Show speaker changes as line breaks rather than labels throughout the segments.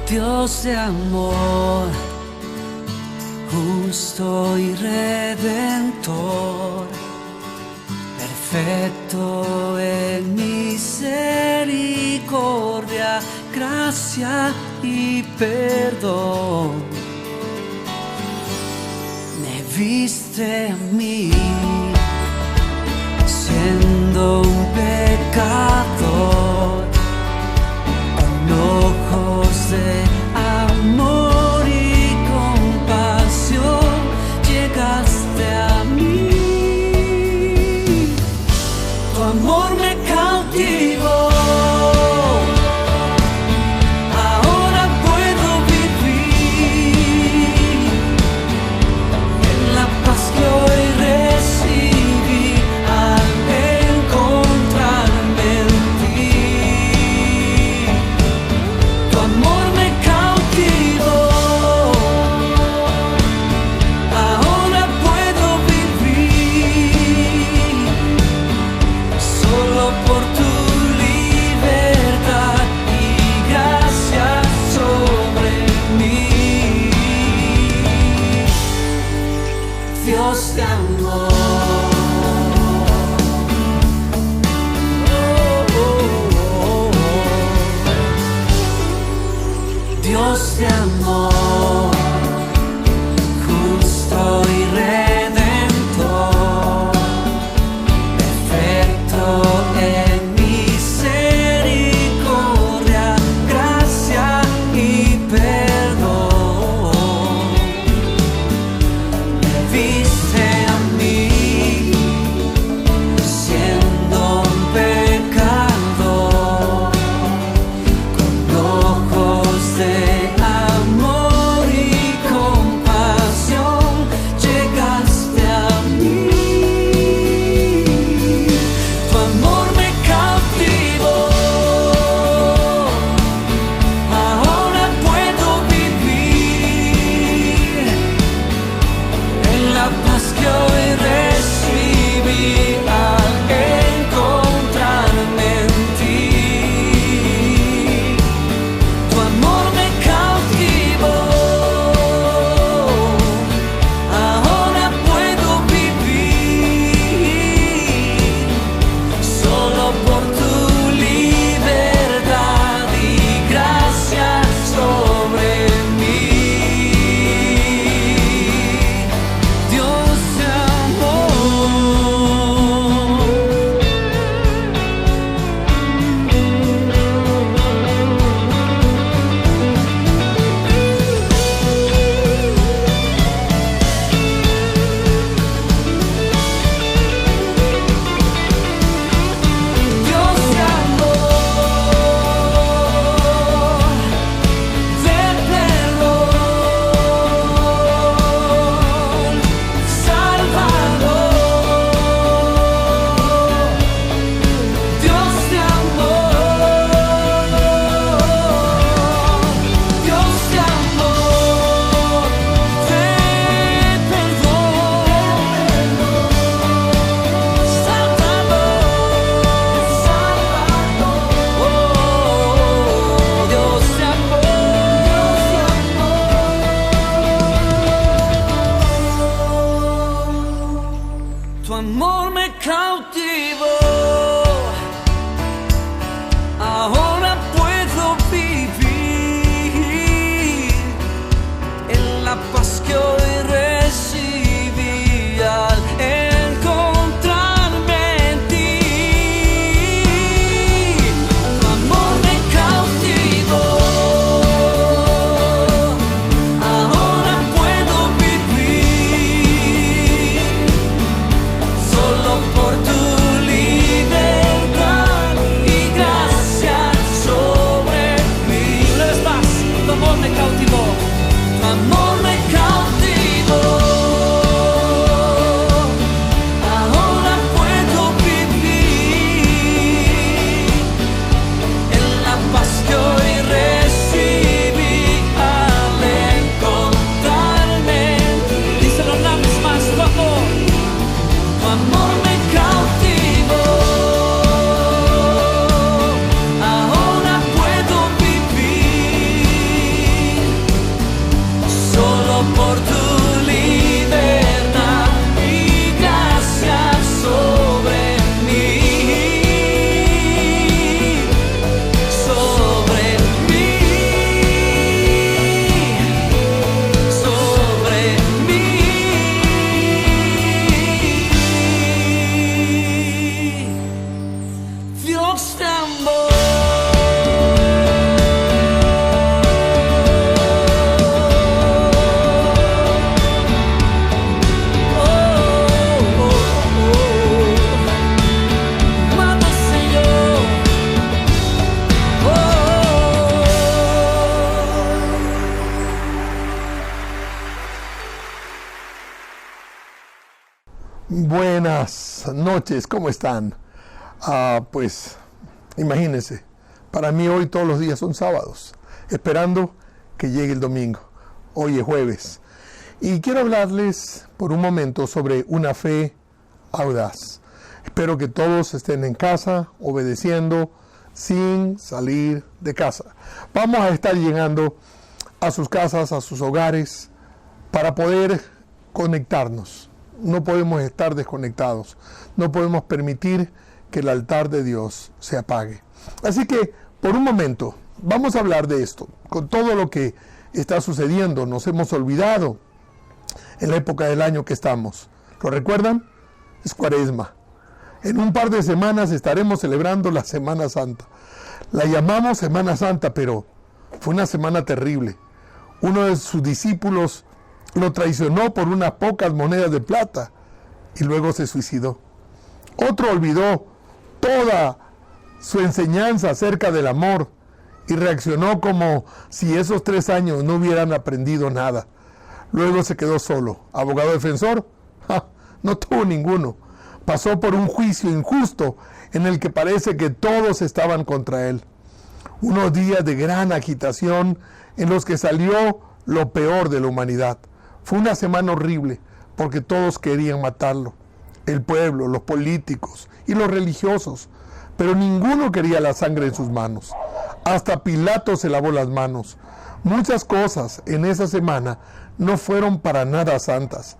Dios de amor, justo y redentor, perfecto en misericordia, gracia y perdón. Me viste a mí, siendo un pecador, con ojos de amor y compasión, llegaste a mí. Tu amor me cautivó. Ahora puedo vivir en la paz que hoy recibí al encontrarme en ti. Tu amor me cautivó. Ahora puedo vivir solo por tu libertad y gracia sobre mí. Dios de amor. Dios de amor, justo y redentor, perfecto en misericordia, gracia y perdón. Me viste a mí, siendo un pecador, con ojos de amor amor me cautivó. Ahora puedo vivir en la paz que hoy recibí al encontrarme en ti. Díselo una vez más, tu amor me cautivó. Ahora puedo vivir solo por tu libertad y gracia sobre mí, sobre mí, sobre mí. Dios te amó. Manda, Señor.
Buenas noches, ¿cómo están? Pues imagínense, para mí hoy todos los días son sábados, esperando que llegue el domingo. Hoy es jueves. Y quiero hablarles por un momento sobre una fe audaz. Espero que todos estén en casa, obedeciendo, sin salir de casa. Vamos a estar llegando a sus casas, a sus hogares, para poder conectarnos. No podemos estar desconectados. No podemos permitir que el altar de Dios se apague. Así que, por un momento, vamos a hablar de esto. Con todo lo que está sucediendo, nos hemos olvidado en la época del año que estamos. ¿Lo recuerdan? Es Cuaresma. En un par de semanas estaremos celebrando la Semana Santa. La llamamos Semana Santa, pero fue una semana terrible. Uno de sus discípulos lo traicionó por unas pocas monedas de plata y luego se suicidó. Otro olvidó toda su enseñanza acerca del amor y reaccionó como si esos 3 años no hubieran aprendido nada. Luego se quedó solo. ¿Abogado defensor? No tuvo ninguno. Pasó por un juicio injusto en el que parece que todos estaban contra él. Unos días de gran agitación en los que salió lo peor de la humanidad. Fue una semana horrible porque todos querían matarlo. El pueblo, los políticos y los religiosos. Pero ninguno quería la sangre en sus manos. Hasta Pilato se lavó las manos. Muchas cosas en esa semana no fueron para nada santas.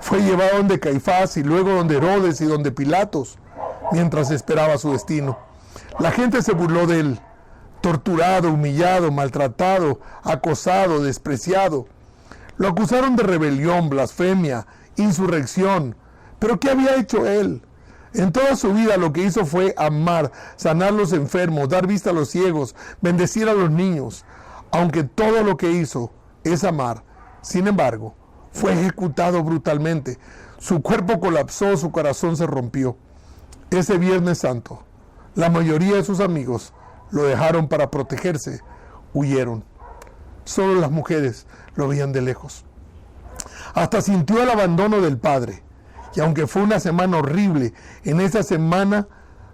Fue llevado donde Caifás y luego donde Herodes y donde Pilatos, mientras esperaba su destino. La gente se burló de él, torturado, humillado, maltratado, acosado, despreciado. Lo acusaron de rebelión, blasfemia, insurrección. ¿Pero qué había hecho él? En toda su vida lo que hizo fue amar, sanar los enfermos, dar vista a los ciegos, bendecir a los niños. Aunque todo lo que hizo es amar, sin embargo, fue ejecutado brutalmente. Su cuerpo colapsó, su corazón se rompió. Ese Viernes Santo, la mayoría de sus amigos lo dejaron para protegerse, huyeron. Solo las mujeres lo veían de lejos. Hasta sintió el abandono del Padre. Y aunque fue una semana horrible, en esa semana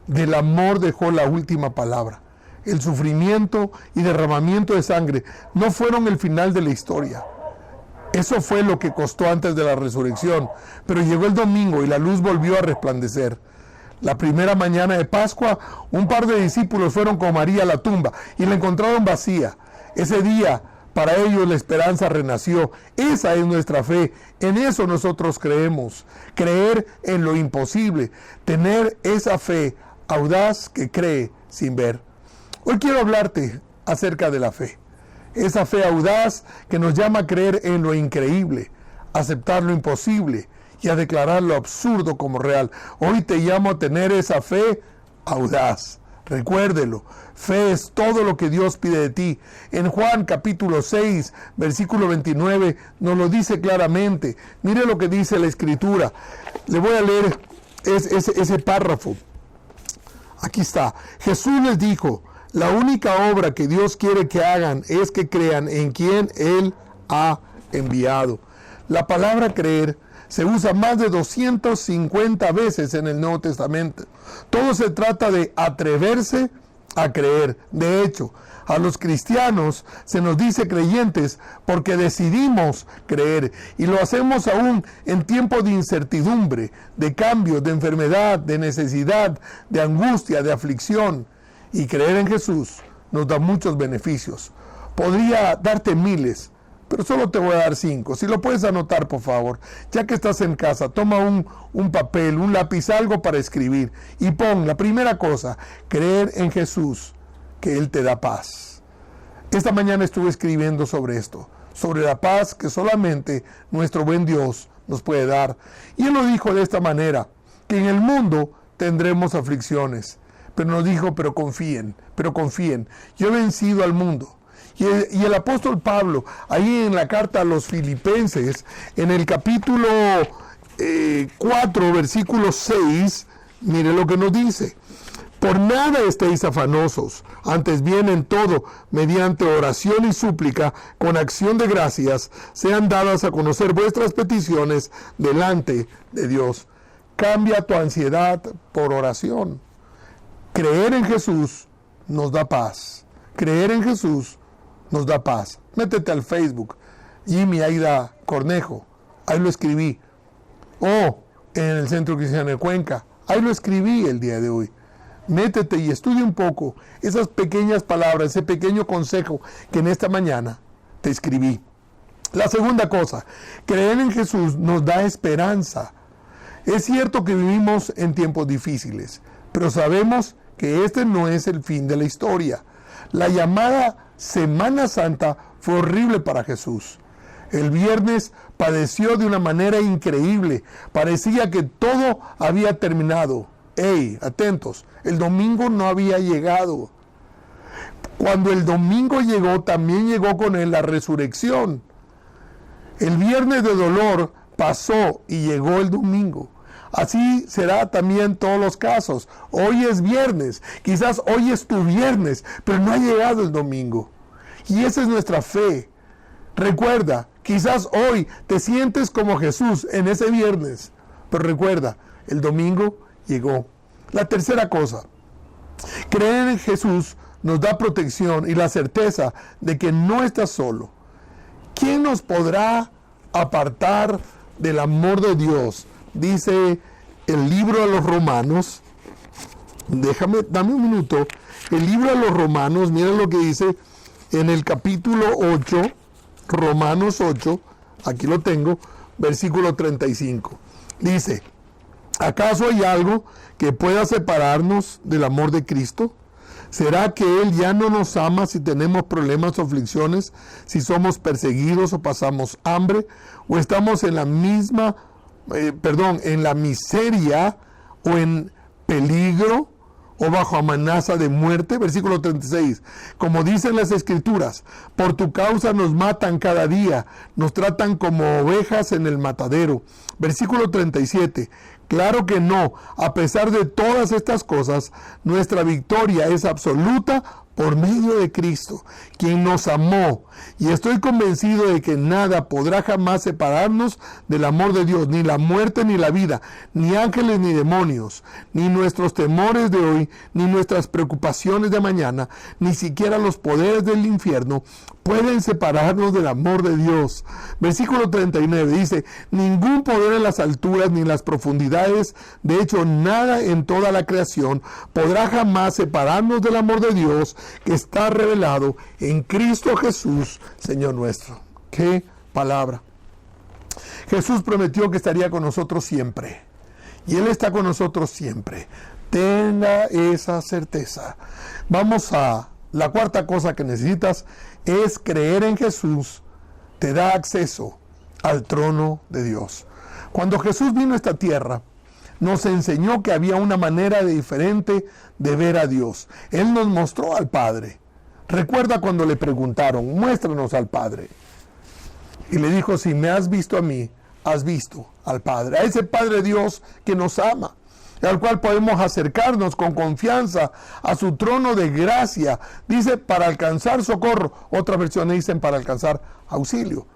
del amor dejó la última palabra. El sufrimiento y derramamiento de sangre no fueron el final de la historia. Eso fue lo que costó antes de la resurrección. Pero llegó el domingo y la luz volvió a resplandecer. La primera mañana de Pascua, un par de discípulos fueron con María a la tumba y la encontraron vacía. Ese día, para ellos la esperanza renació. Esa es nuestra fe. En eso nosotros creemos. Creer en lo imposible. Tener esa fe audaz que cree sin ver. Hoy quiero hablarte acerca de la fe. Esa fe audaz que nos llama a creer en lo increíble, a aceptar lo imposible y a declarar lo absurdo como real. Hoy te llamo a tener esa fe audaz. Recuérdelo, fe es todo lo que Dios pide de ti. En Juan capítulo 6, versículo 29, nos lo dice claramente. Mire lo que dice la Escritura. Le voy a leer ese párrafo. Aquí está. Jesús les dijo, la única obra que Dios quiere que hagan es que crean en quien Él ha enviado. La palabra creer se usa más de 250 veces en el Nuevo Testamento. Todo se trata de atreverse a creer. De hecho, a los cristianos se nos dice creyentes porque decidimos creer, y lo hacemos aún en tiempos de incertidumbre, de cambio, de enfermedad, de necesidad, de angustia, de aflicción. Y creer en Jesús nos da muchos beneficios. Podría darte miles, pero solo te voy a dar 5. Si lo puedes anotar, por favor. Ya que estás en casa, toma un papel, un lápiz, algo para escribir. Y pon la primera cosa: creer en Jesús, que Él te da paz. Esta mañana estuve escribiendo sobre esto, sobre la paz que solamente nuestro buen Dios nos puede dar. Y Él lo dijo de esta manera: que en el mundo tendremos aflicciones. Pero nos dijo, pero confíen, yo he vencido al mundo. Y el apóstol Pablo, ahí en la carta a los Filipenses, en el capítulo 4, versículo 6, mire lo que nos dice: por nada estéis afanosos, antes bien en todo, mediante oración y súplica, con acción de gracias, sean dadas a conocer vuestras peticiones delante de Dios. Cambia tu ansiedad por oración. Creer en Jesús nos da paz. Creer en Jesús nos da paz. Métete al Facebook, Jimmy Aida Cornejo, ahí lo escribí. O en el Centro Cristiano de Cuenca, ahí lo escribí el día de hoy. Métete y estudia un poco esas pequeñas palabras, ese pequeño consejo que en esta mañana te escribí. La segunda cosa, creer en Jesús nos da esperanza. Es cierto que vivimos en tiempos difíciles, pero sabemos que este no es el fin de la historia. La llamada Semana Santa fue horrible para Jesús. El viernes padeció de una manera increíble. Parecía que todo había terminado. ¡Ey, atentos! El domingo no había llegado. Cuando el domingo llegó, también llegó con él la resurrección. El viernes de dolor pasó y llegó el domingo. Así será también en todos los casos. Hoy es viernes, quizás hoy es tu viernes, pero no ha llegado el domingo. Y esa es nuestra fe. Recuerda, quizás hoy te sientes como Jesús en ese viernes, pero recuerda, el domingo llegó. La tercera cosa, creer en Jesús nos da protección y la certeza de que no estás solo. ¿Quién nos podrá apartar del amor de Dios? Dice el libro a los Romanos. Dame un minuto. El libro a los Romanos, mira lo que dice en el capítulo 8, Romanos 8, aquí lo tengo, versículo 35. Dice: ¿acaso hay algo que pueda separarnos del amor de Cristo? ¿Será que Él ya no nos ama si tenemos problemas o aflicciones, si somos perseguidos o pasamos hambre, o estamos en la en la miseria o en peligro o bajo amenaza de muerte? Versículo 36. Como dicen las Escrituras: por tu causa nos matan cada día, nos tratan como ovejas en el matadero. Versículo 37. Claro que no. A pesar de todas estas cosas, nuestra victoria es absoluta por medio de Cristo, quien nos amó. Y estoy convencido de que nada podrá jamás separarnos del amor de Dios, ni la muerte ni la vida, ni ángeles ni demonios, ni nuestros temores de hoy, ni nuestras preocupaciones de mañana, ni siquiera los poderes del infierno pueden separarnos del amor de Dios. Versículo 39 dice: ningún poder en las alturas ni en las profundidades, de hecho nada en toda la creación, podrá jamás separarnos del amor de Dios que está revelado en Cristo Jesús, Señor nuestro. ¡Qué palabra! Jesús prometió que estaría con nosotros siempre, y Él está con nosotros siempre. Tenga esa certeza. Vamos a la cuarta cosa que necesitas: es creer en Jesús. Te da acceso al trono de Dios. Cuando Jesús vino a esta tierra, nos enseñó que había una manera diferente de ver a Dios. Él nos mostró al Padre. Recuerda cuando le preguntaron: muéstranos al Padre. Y le dijo: si me has visto a mí, has visto al Padre. A ese Padre Dios que nos ama, al cual podemos acercarnos con confianza a su trono de gracia. Dice: para alcanzar socorro. Otras versiones dicen: para alcanzar auxilio.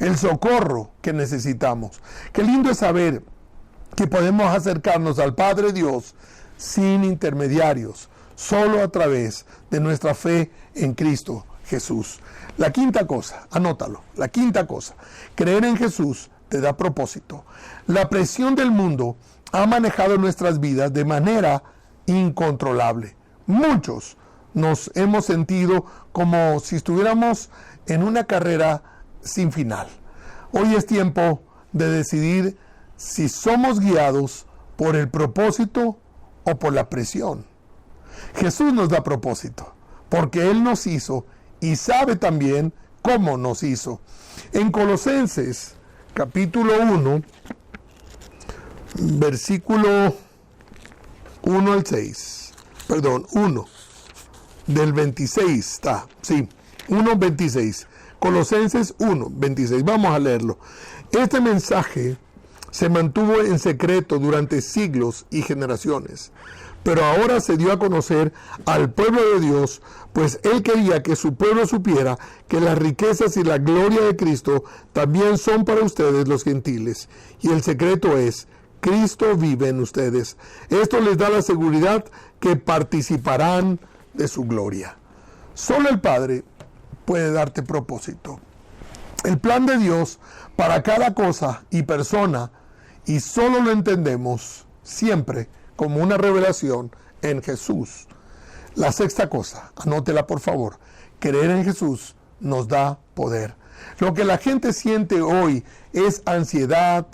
el socorro que necesitamos. Qué lindo es saber que podemos acercarnos al Padre Dios sin intermediarios, solo a través de nuestra fe en Cristo Jesús. La quinta cosa, anótalo, la quinta cosa, creer en Jesús te da propósito. La presión del mundo ha manejado nuestras vidas de manera incontrolable. Muchos nos hemos sentido como si estuviéramos en una carrera sin final. Hoy es tiempo de decidir si somos guiados por el propósito o por la presión. Jesús nos da propósito, porque Él nos hizo y sabe también cómo nos hizo. En Colosenses, capítulo 1, versículo 1 al 6, perdón, 1, del 26 está, sí, 1:26, Colosenses 1:26, vamos a leerlo. Este mensaje se mantuvo en secreto durante siglos y generaciones, pero ahora se dio a conocer al pueblo de Dios, pues Él quería que su pueblo supiera que las riquezas y la gloria de Cristo también son para ustedes los gentiles. Y el secreto es, Cristo vive en ustedes. Esto les da la seguridad que participarán de su gloria. Solo el Padre puede darte propósito. El plan de Dios para cada cosa y persona, y solo lo entendemos siempre como una revelación en Jesús. La sexta cosa, anótela por favor, creer en Jesús nos da poder. Lo que la gente siente hoy es ansiedad,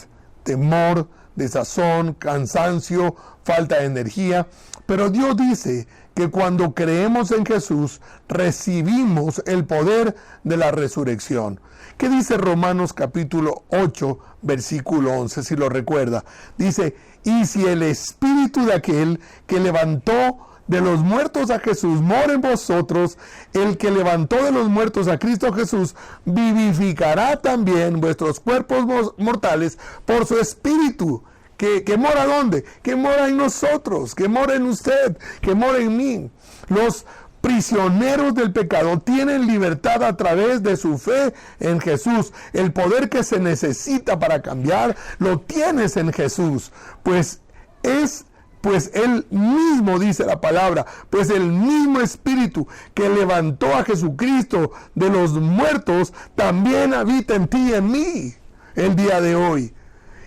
temor, desazón, cansancio, falta de energía, pero Dios dice que cuando creemos en Jesús recibimos el poder de la resurrección. ¿Qué dice Romanos capítulo 8, versículo 11, si lo recuerda? Dice, y si el espíritu de aquel que levantó de los muertos a Jesús mora en vosotros, el que levantó de los muertos a Cristo Jesús vivificará también vuestros cuerpos mortales por su espíritu. ¿Que mora dónde? Que mora en nosotros, que mora en usted, que mora en mí. Los prisioneros del pecado tienen libertad a través de su fe en Jesús. El poder que se necesita para cambiar lo tienes en Jesús, pues Él mismo, dice la palabra, pues el mismo Espíritu que levantó a Jesucristo de los muertos también habita en ti y en mí el día de hoy.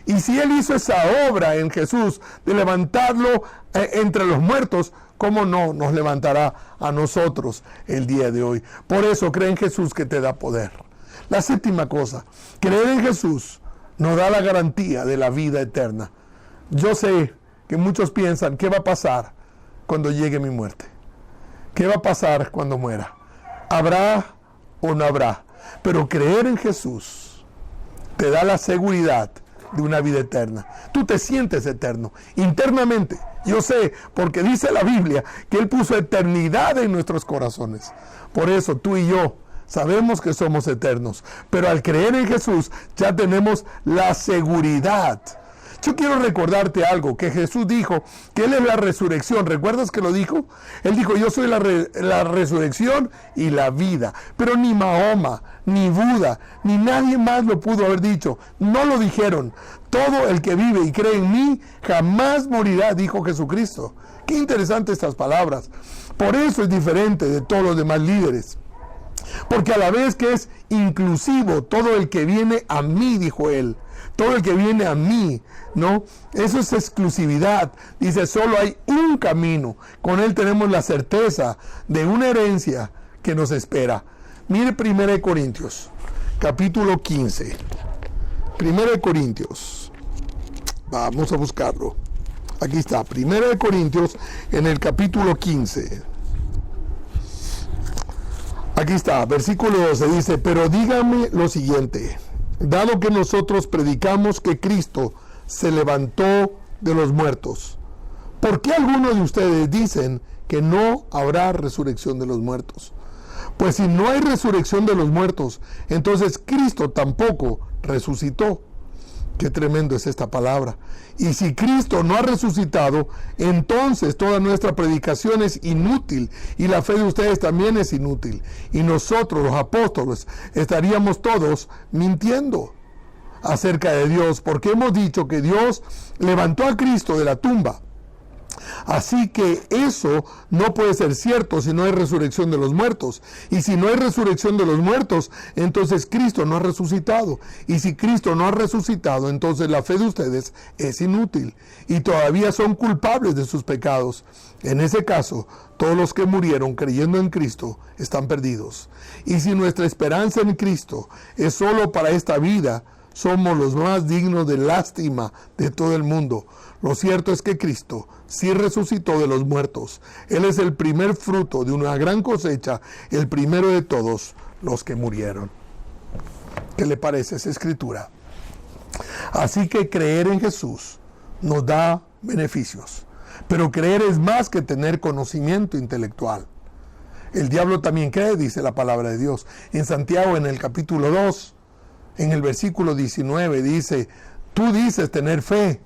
Y si Él hizo esa obra en Jesús de levantarlo entre los muertos, ¿cómo no nos levantará a nosotros el día de hoy? Por eso cree en Jesús que te da poder. La séptima cosa, creer en Jesús nos da la garantía de la vida eterna. Yo sé que muchos piensan, ¿qué va a pasar cuando llegue mi muerte? ¿Qué va a pasar cuando muera? ¿Habrá o no habrá? Pero creer en Jesús te da la seguridad de una vida eterna. Tú te sientes eterno, internamente. Yo sé, porque dice la Biblia que Él puso eternidad en nuestros corazones. Por eso tú y yo sabemos que somos eternos, pero al creer en Jesús ya tenemos la seguridad. Yo quiero recordarte algo, que Jesús dijo que Él es la resurrección. ¿Recuerdas que lo dijo? Él dijo, yo soy la resurrección y la vida. Pero ni Mahoma, ni Buda, ni nadie más lo pudo haber dicho. No lo dijeron. Todo el que vive y cree en mí jamás morirá, dijo Jesucristo. Qué interesante estas palabras. Por eso es diferente de todos los demás líderes. Porque a la vez que es inclusivo, todo el que viene a mí, dijo Él. Todo el que viene a mí, ¿no? Eso es exclusividad. Dice, solo hay un camino. Con Él tenemos la certeza de una herencia que nos espera. Mire 1 Corintios, capítulo 15. 1 Corintios. Vamos a buscarlo. Aquí está, 1 Corintios en el capítulo 15. Aquí está, versículo 12, dice, pero dígame lo siguiente. Dado que nosotros predicamos que Cristo se levantó de los muertos, ¿por qué algunos de ustedes dicen que no habrá resurrección de los muertos? Pues si no hay resurrección de los muertos, entonces Cristo tampoco resucitó. Qué tremendo es esta palabra. Y si Cristo no ha resucitado, entonces toda nuestra predicación es inútil y la fe de ustedes también es inútil. Y nosotros, los apóstoles, estaríamos todos mintiendo acerca de Dios, porque hemos dicho que Dios levantó a Cristo de la tumba. Así que eso no puede ser cierto si no hay resurrección de los muertos. Y si no hay resurrección de los muertos, entonces Cristo no ha resucitado. Y si Cristo no ha resucitado, entonces la fe de ustedes es inútil. Y todavía son culpables de sus pecados. En ese caso, todos los que murieron creyendo en Cristo están perdidos. Y si nuestra esperanza en Cristo es solo para esta vida, somos los más dignos de lástima de todo el mundo. Lo cierto es que Cristo sí resucitó de los muertos. Él es el primer fruto de una gran cosecha, el primero de todos los que murieron. ¿Qué le parece esa escritura? Así que creer en Jesús nos da beneficios. Pero creer es más que tener conocimiento intelectual. El diablo también cree, dice la palabra de Dios. En Santiago, en el capítulo 2, en el versículo 19, dice: tú dices tener fe,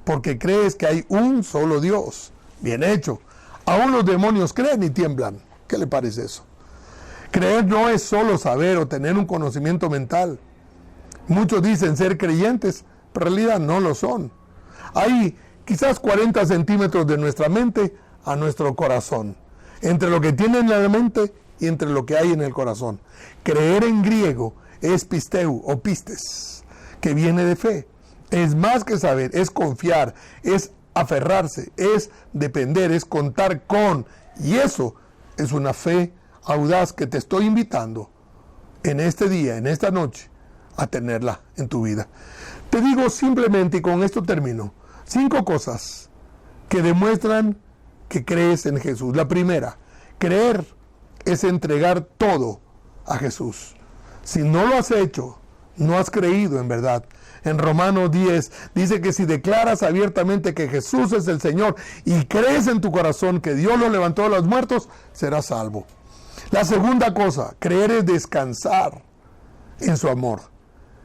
porque crees que hay un solo Dios. Bien hecho. Aún los demonios creen y tiemblan. ¿Qué le parece eso? Creer no es solo saber o tener un conocimiento mental. Muchos dicen ser creyentes, pero en realidad no lo son. Hay quizás 40 centímetros de nuestra mente a nuestro corazón, entre lo que tiene en la mente y entre lo que hay en el corazón. Creer en griego es pisteu o pistes, que viene de fe. Es más que saber, es confiar, es aferrarse, es depender, es contar con. Y eso es una fe audaz que te estoy invitando en este día, en esta noche, a tenerla en tu vida. Te digo simplemente, y con esto termino, 5 cosas que demuestran que crees en Jesús. La primera, creer es entregar todo a Jesús. Si no lo has hecho, no has creído en verdad. En Romanos 10 dice que si declaras abiertamente que Jesús es el Señor y crees en tu corazón que Dios lo levantó de los muertos, serás salvo. La segunda cosa, creer es descansar en su amor.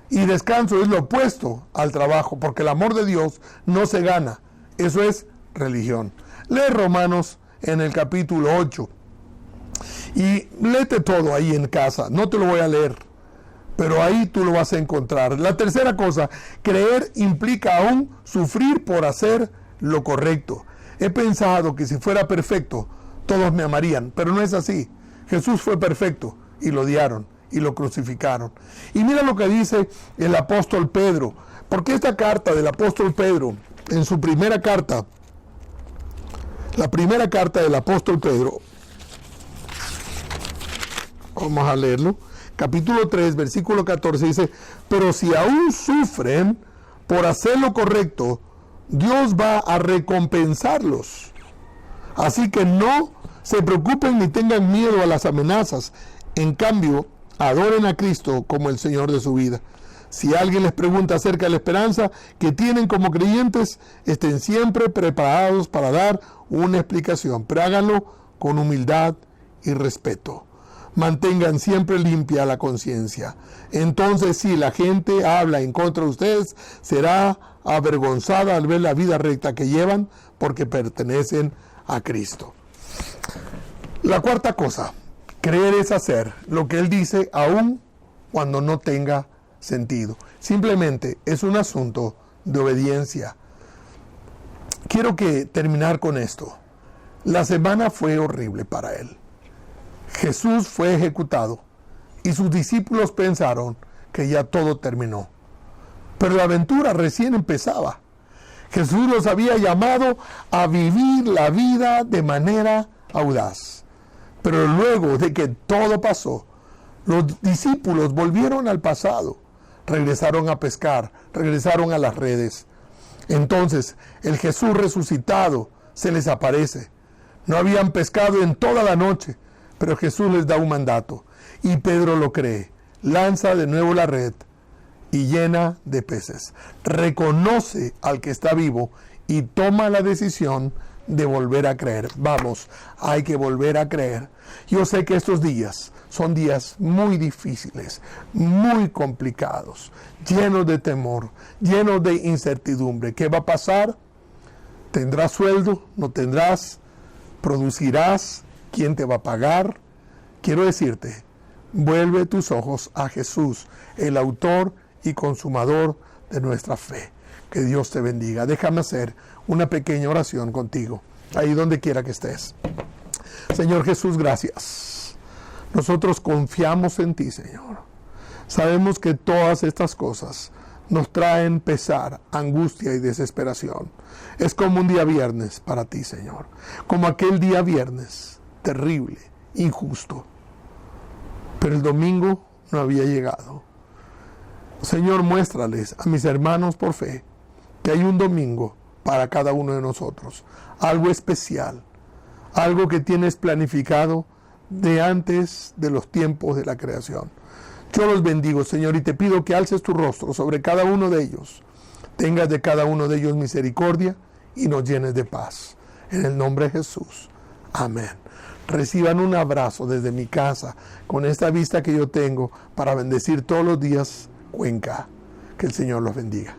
Y descanso es lo opuesto al trabajo, porque el amor de Dios no se gana. Eso es religión. Lee Romanos en el capítulo 8 y léete todo ahí en casa. No te lo voy a leer, pero ahí tú lo vas a encontrar. La tercera cosa, creer implica aún sufrir por hacer lo correcto. He pensado que si fuera perfecto, todos me amarían, pero no es así. Jesús fue perfecto y lo odiaron y lo crucificaron. Y mira lo que dice el apóstol Pedro, porque esta carta del apóstol Pedro, en su primera carta, la primera carta del apóstol Pedro, vamos a leerlo, capítulo 3, versículo 14, dice: pero si aún sufren por hacer lo correcto, Dios va a recompensarlos. Así que no se preocupen ni tengan miedo a las amenazas. En cambio, adoren a Cristo como el Señor de su vida. Si alguien les pregunta acerca de la esperanza que tienen como creyentes, estén siempre preparados para dar una explicación, pero háganlo con humildad y respeto. Mantengan siempre limpia la conciencia. Entonces, si la gente habla en contra de ustedes, será avergonzada al ver la vida recta que llevan, porque pertenecen a Cristo. La cuarta cosa, creer es hacer lo que Él dice aun cuando no tenga sentido. Simplemente es un asunto de obediencia. Quiero terminar con esto. La semana fue horrible para Él. Jesús fue ejecutado y sus discípulos pensaron que ya todo terminó. Pero la aventura recién empezaba. Jesús los había llamado a vivir la vida de manera audaz. Pero luego de que todo pasó, los discípulos volvieron al pasado, regresaron a pescar, regresaron a las redes. Entonces el Jesús resucitado se les aparece. No habían pescado en toda la noche, pero Jesús les da un mandato y Pedro lo cree. Lanza de nuevo la red y llena de peces. Reconoce al que está vivo y toma la decisión de volver a creer. Vamos, hay que volver a creer. Yo sé que estos días son días muy difíciles, muy complicados, llenos de temor, llenos de incertidumbre. ¿Qué va a pasar? ¿Tendrás sueldo? ¿No tendrás? ¿Producirás? ¿Quién te va a pagar? Quiero decirte, vuelve tus ojos a Jesús, el autor y consumador de nuestra fe. Que Dios te bendiga. Déjame hacer una pequeña oración contigo, ahí donde quiera que estés. Señor Jesús, gracias. Nosotros confiamos en ti, Señor. Sabemos que todas estas cosas nos traen pesar, angustia y desesperación. Es como un día viernes para ti, Señor. Como aquel día viernes, terrible, injusto. Pero el domingo no había llegado. Señor, muéstrales a mis hermanos por fe que hay un domingo para cada uno de nosotros. Algo especial, algo que tienes planificado de antes de los tiempos de la creación. Yo los bendigo, Señor, y te pido que alces tu rostro sobre cada uno de ellos. Tengas de cada uno de ellos misericordia y nos llenes de paz. En el nombre de Jesús. Amén. Reciban un abrazo desde mi casa con esta vista que yo tengo para bendecir todos los días Cuenca. Que el Señor los bendiga.